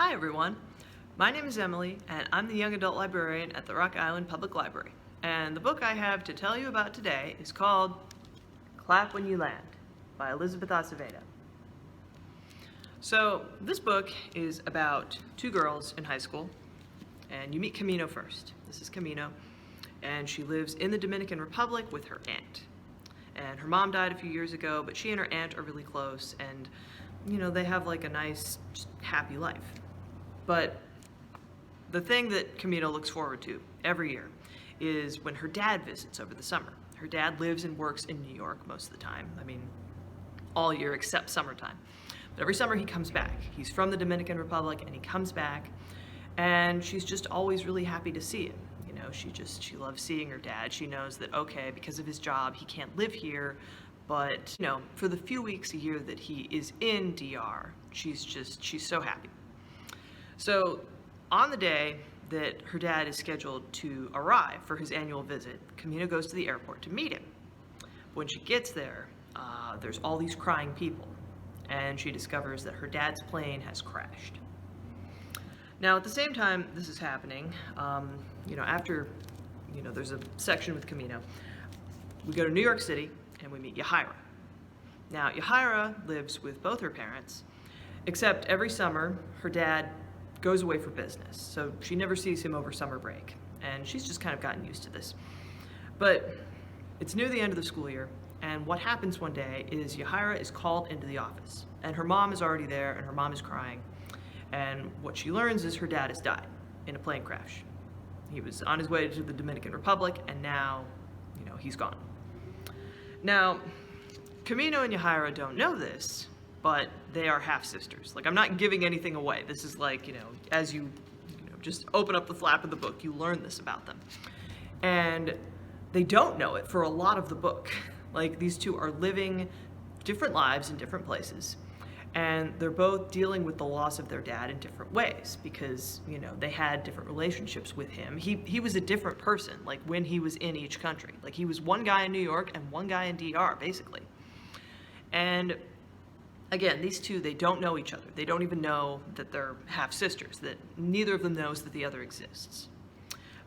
Hi everyone, my name is Emily and I'm the Young Adult Librarian at the Rock Island Public Library. And the book I have to tell you about today is called Clap When You Land by Elizabeth Acevedo. So this book is about two girls in high school, and you meet Camino first. This is Camino, and she lives in the Dominican Republic with her aunt. And her mom died a few years ago, but she and her aunt are really close, and they have like a nice, happy life. But the thing that Camino looks forward to every year is when her dad visits over the summer. Her dad lives and works in New York most of the time. All year except summertime. But every summer he comes back. He's from the Dominican Republic and he comes back, and she's just always really happy to see him. She loves seeing her dad. She knows that, okay, because of his job, he can't live here, but for the few weeks a year that he is in DR, she's so happy. So on the day that her dad is scheduled to arrive for his annual visit, Camino goes to the airport to meet him. When she gets there, there's all these crying people, and she discovers that her dad's plane has crashed. Now, at the same time this is happening, after, there's a section with Camino, we go to New York City and we meet Yahira. Now, Yahira lives with both her parents, except every summer her dad goes away for business, so she never sees him over summer break, and she's just kind of gotten used to this. But it's near the end of the school year, and what happens one day is Yahira is called into the office, and her mom is already there, and her mom is crying, and what she learns is her dad has died in a plane crash. He was on his way to the Dominican Republic, and now, he's gone. Now, Camino and Yahira don't know this, but they are half-sisters. I'm not giving anything away. This is as you just open up the flap of the book, you learn this about them. And they don't know it for a lot of the book. These two are living different lives in different places, and they're both dealing with the loss of their dad in different ways because, they had different relationships with him. He was a different person, when he was in each country. He was one guy in New York and one guy in DR, basically. And again, these two, they don't know each other. They don't even know that they're half-sisters, that neither of them knows that the other exists.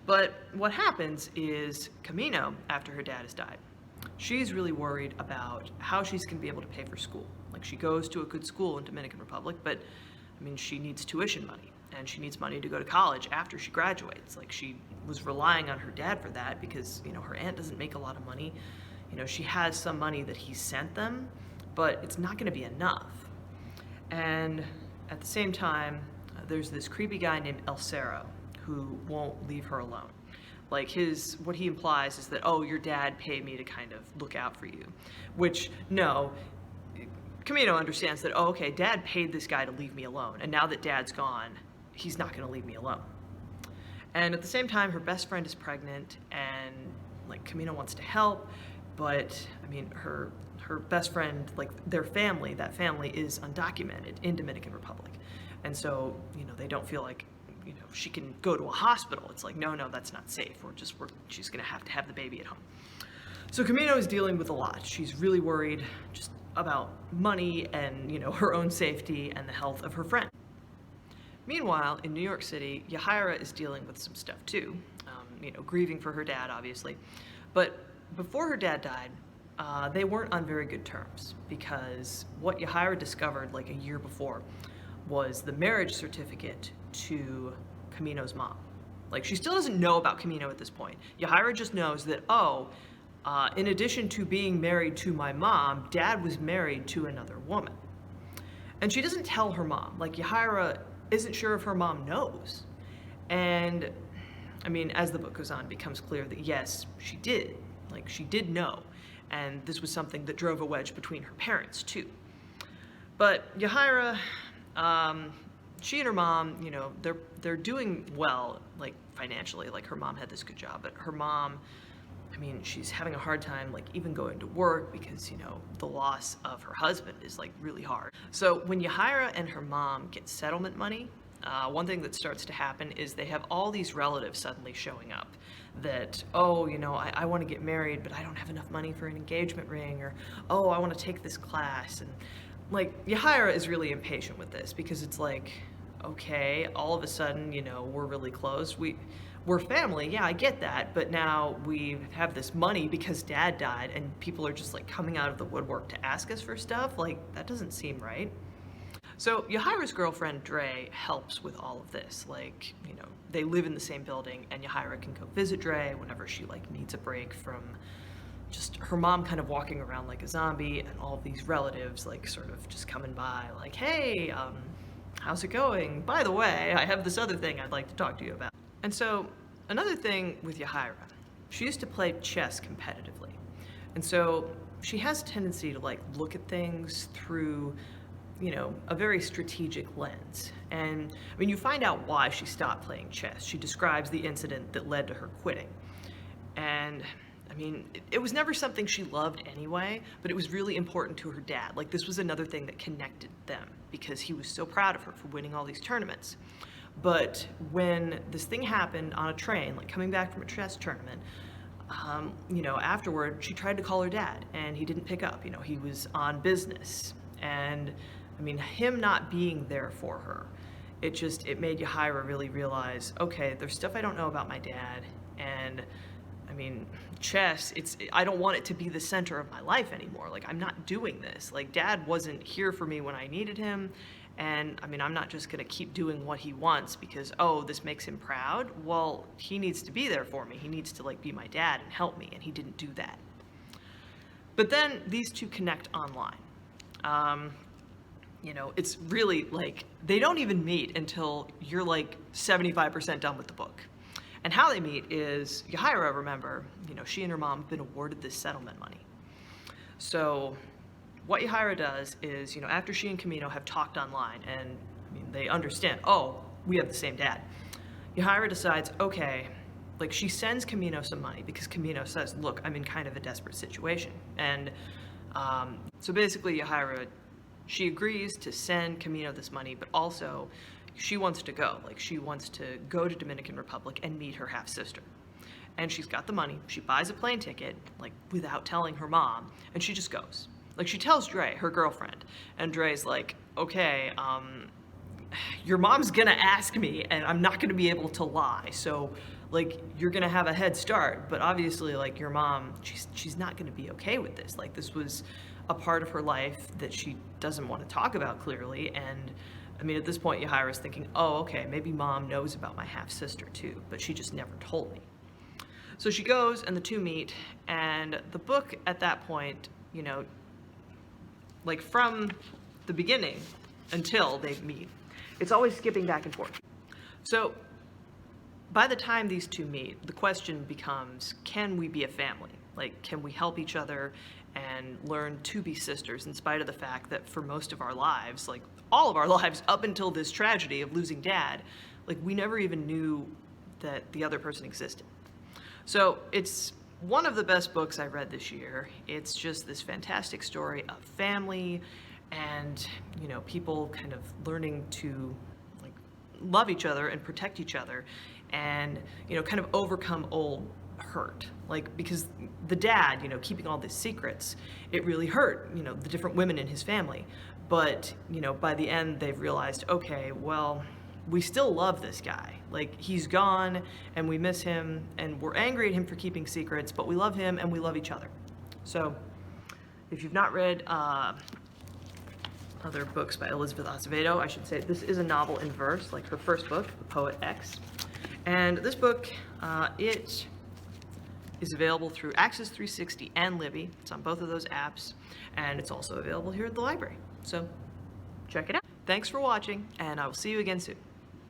But what happens is Camino, after her dad has died, she's really worried about how she's going to be able to pay for school. She goes to a good school in Dominican Republic, but she needs tuition money, and she needs money to go to college after she graduates. She was relying on her dad for that because, her aunt doesn't make a lot of money. She has some money that he sent them, but it's not going to be enough. And at the same time, there's this creepy guy named El Cerro who won't leave her alone. What he implies is that, oh, your dad paid me to kind of look out for you, which, no, Camino understands that, oh, okay, dad paid this guy to leave me alone, and now that dad's gone, he's not going to leave me alone. And at the same time, her best friend is pregnant, and Camino wants to help, but her best friend, their family, that family is undocumented in Dominican Republic, and so they don't feel like she can go to a hospital. It's no, that's not safe. She's gonna have to have the baby at home. So Camino is dealing with a lot. She's really worried just about money and her own safety and the health of her friend. Meanwhile, in New York City, Yahira is dealing with some stuff too, grieving for her dad, obviously. But before her dad died, they weren't on very good terms because what Yahira discovered a year before was the marriage certificate to Camino's mom. She still doesn't know about Camino at this point. Yahira just knows that, in addition to being married to my mom, dad was married to another woman. And she doesn't tell her mom. Yahira isn't sure if her mom knows. And as the book goes on, it becomes clear that yes, she did. She did know. And this was something that drove a wedge between her parents too. But Yahira, she and her mom, they're doing well, financially. Her mom had this good job, but her mom, she's having a hard time, even going to work because, the loss of her husband is, really hard. So when Yahira and her mom get settlement money, one thing that starts to happen is they have all these relatives suddenly showing up that, oh, I want to get married, but I don't have enough money for an engagement ring, or, oh, I want to take this class. And Yahira is really impatient with this because it's okay, all of a sudden, we're really close. We're family, yeah, I get that, but now we have this money because dad died and people are just like coming out of the woodwork to ask us for stuff. Like, that doesn't seem right. So Yahira's girlfriend, Dre, helps with all of this. Like, they live in the same building and Yahira can go visit Dre whenever she like needs a break from just her mom kind of walking around like a zombie and all of these relatives like sort of just coming by like, hey, how's it going? By the way, I have this other thing I'd like to talk to you about. And so another thing with Yahira, she used to play chess competitively. And so she has a tendency to like look at things through a very strategic lens. And I mean, you find out why she stopped playing chess. She describes the incident that led to her quitting. And I mean, it was never something she loved anyway, but it was really important to her dad. Like, this was another thing that connected them because he was so proud of her for winning all these tournaments. But when this thing happened on a train, like coming back from a chess tournament, afterward, she tried to call her dad and he didn't pick up. He was on business. And I mean, him not being there for her, it made Yahira really realize, okay, there's stuff I don't know about my dad, and I mean, chess, I don't want it to be the center of my life anymore. Like, I'm not doing this. Like, dad wasn't here for me when I needed him, and I mean, I'm not just gonna keep doing what he wants because, oh, this makes him proud. Well, he needs to be there for me. He needs to like be my dad and help me, and he didn't do that. But then these two connect online. It's really like, they don't even meet until you're like 75% done with the book. And how they meet is, Yahira, remember, she and her mom have been awarded this settlement money. So what Yahira does is, after she and Camino have talked online and I mean, they understand, oh, we have the same dad. Yahira decides, okay, like she sends Camino some money because Camino says, look, I'm in kind of a desperate situation. And so basically Yahira, she agrees to send Camino this money, but also she wants to go. Like, she wants to go to Dominican Republic and meet her half-sister. And she's got the money. She buys a plane ticket, like, without telling her mom, and she just goes. Like, she tells Dre, her girlfriend, and Dre's like, okay, your mom's gonna ask me, and I'm not gonna be able to lie, so, like, you're gonna have a head start, but obviously, like, your mom, she's not gonna be okay with this. Like, this was a part of her life that she doesn't want to talk about clearly, and I mean, at this point, Yahira's thinking, oh, okay, maybe mom knows about my half-sister too, but she just never told me. So she goes and the two meet, and the book at that point, like from the beginning until they meet, it's always skipping back and forth. So by the time these two meet, the question becomes, can we be a family? Like, can we help each other and learn to be sisters in spite of the fact that for most of our lives, like all of our lives up until this tragedy of losing dad, like we never even knew that the other person existed. So it's one of the best books I read this year. It's just this fantastic story of family and, people kind of learning to like love each other and protect each other and, kind of overcome old hurt. Like, because the dad, keeping all these secrets, it really hurt, the different women in his family. But, by the end, they've realized, okay, well, we still love this guy. Like, he's gone, and we miss him, and we're angry at him for keeping secrets, but we love him, and we love each other. So, if you've not read other books by Elizabeth Acevedo, I should say this is a novel in verse, like her first book, The Poet X. And this book, it is available through Access 360 and Libby. It's on both of those apps, and it's also available here at the library. So check it out. Thanks for watching, and I will see you again soon.